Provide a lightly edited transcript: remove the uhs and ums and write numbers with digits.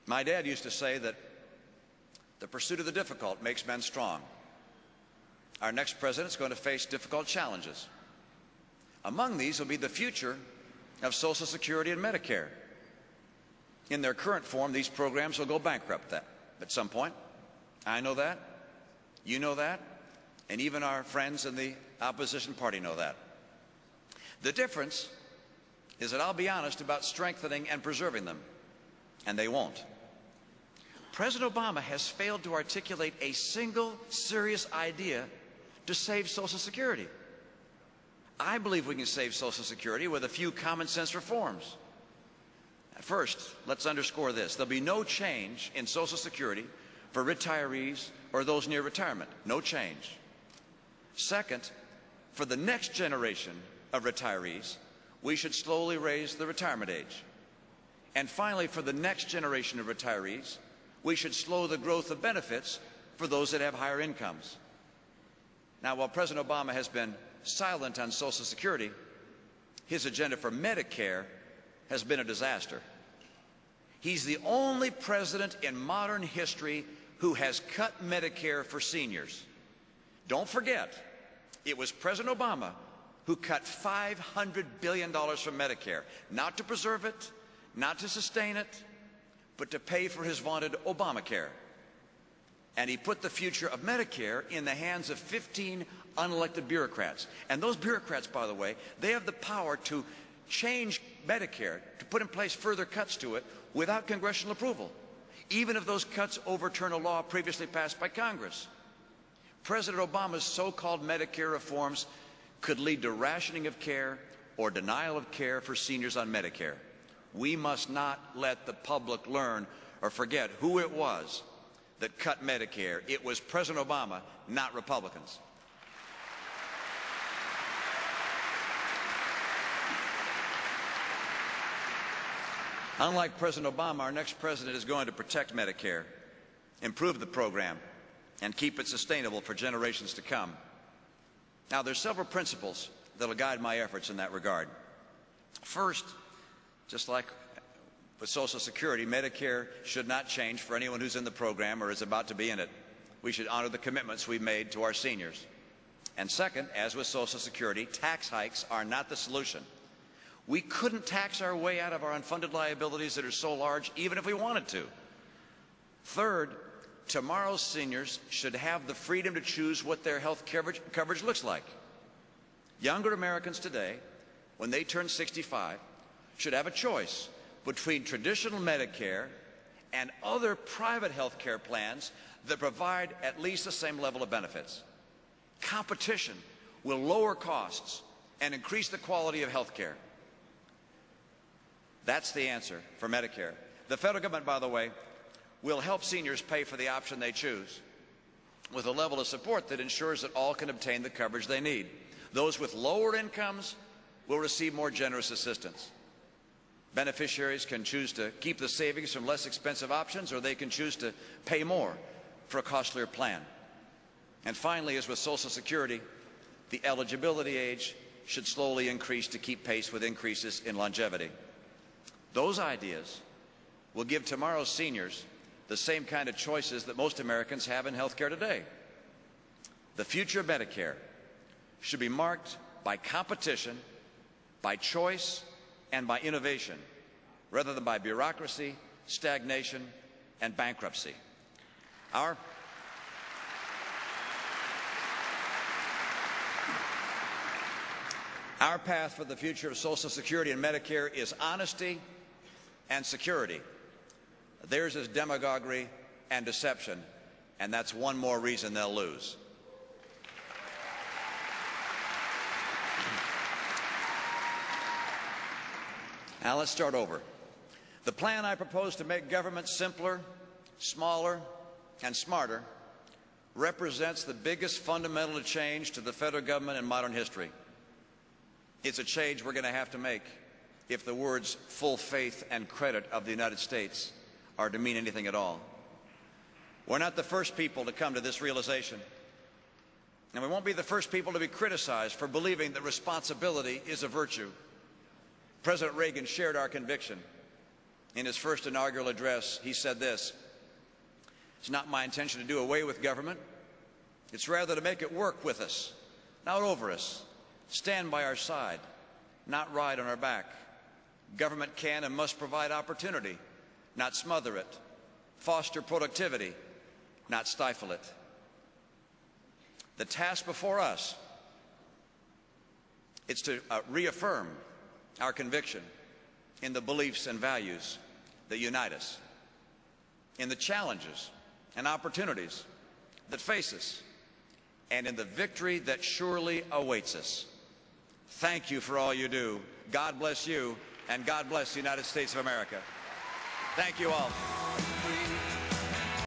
My dad used to say that the pursuit of the difficult makes men strong. Our next president is going to face difficult challenges. Among these will be the future of Social Security and Medicare. In their current form, these programs will go bankrupt at some point. I know that, you know that, and even our friends in the opposition party know that. The difference is that I'll be honest about strengthening and preserving them, and they won't. President Obama has failed to articulate a single serious idea to save Social Security. I believe we can save Social Security with a few common sense reforms. First, let's underscore this. There'll be no change in Social Security for retirees or those near retirement. No change. Second, for the next generation of retirees, we should slowly raise the retirement age. And finally, for the next generation of retirees, we should slow the growth of benefits for those that have higher incomes. Now, while President Obama has been silent on Social Security, his agenda for Medicare has been a disaster. He's the only president in modern history who has cut Medicare for seniors. Don't forget, it was President Obama who cut $500 billion from Medicare, not to preserve it, not to sustain it, but to pay for his vaunted Obamacare. And he put the future of Medicare in the hands of 15 unelected bureaucrats. And those bureaucrats, by the way, they have the power to change Medicare, to put in place further cuts to it without congressional approval, even if those cuts overturn a law previously passed by Congress. President Obama's so-called Medicare reforms could lead to rationing of care or denial of care for seniors on Medicare. We must not let the public learn or forget who it was that cut Medicare. It was President Obama, not Republicans. Unlike President Obama, our next president is going to protect Medicare, improve the program, and keep it sustainable for generations to come. Now, there's several principles that will guide my efforts in that regard. First, just like with Social Security, Medicare should not change for anyone who's in the program or is about to be in it. We should honor the commitments we've made to our seniors. And second, as with Social Security, tax hikes are not the solution. We couldn't tax our way out of our unfunded liabilities that are so large, even if we wanted to. Third, tomorrow's seniors should have the freedom to choose what their health coverage looks like. Younger Americans today, when they turn 65, should have a choice between traditional Medicare and other private health care plans that provide at least the same level of benefits. Competition will lower costs and increase the quality of health care. That's the answer for Medicare. The federal government, by the way, will help seniors pay for the option they choose with a level of support that ensures that all can obtain the coverage they need. Those with lower incomes will receive more generous assistance. Beneficiaries can choose to keep the savings from less expensive options, or they can choose to pay more for a costlier plan. And finally, as with Social Security, the eligibility age should slowly increase to keep pace with increases in longevity. Those ideas will give tomorrow's seniors the same kind of choices that most Americans have in health care today. The future of Medicare should be marked by competition, by choice, and by innovation, rather than by bureaucracy, stagnation, and bankruptcy. Our path for the future of Social Security and Medicare is honesty and security. Theirs is demagoguery and deception, and that's one more reason they'll lose. Now let's start over. The plan I propose to make government simpler, smaller, and smarter represents the biggest fundamental change to the federal government in modern history. It's a change we're going to have to make if the words full faith and credit of the United States are to mean anything at all. We're not the first people to come to this realization, and we won't be the first people to be criticized for believing that responsibility is a virtue. President Reagan shared our conviction. In his first inaugural address, he said this: "It's not my intention to do away with government. It's rather to make it work with us, not over us, stand by our side, not ride on our back. Government can and must provide opportunity, not smother it, foster productivity, not stifle it." The task before us is to reaffirm our conviction in the beliefs and values that unite us, in the challenges and opportunities that face us, and in the victory that surely awaits us. Thank you for all you do. God bless you, and God bless the United States of America. Thank you all.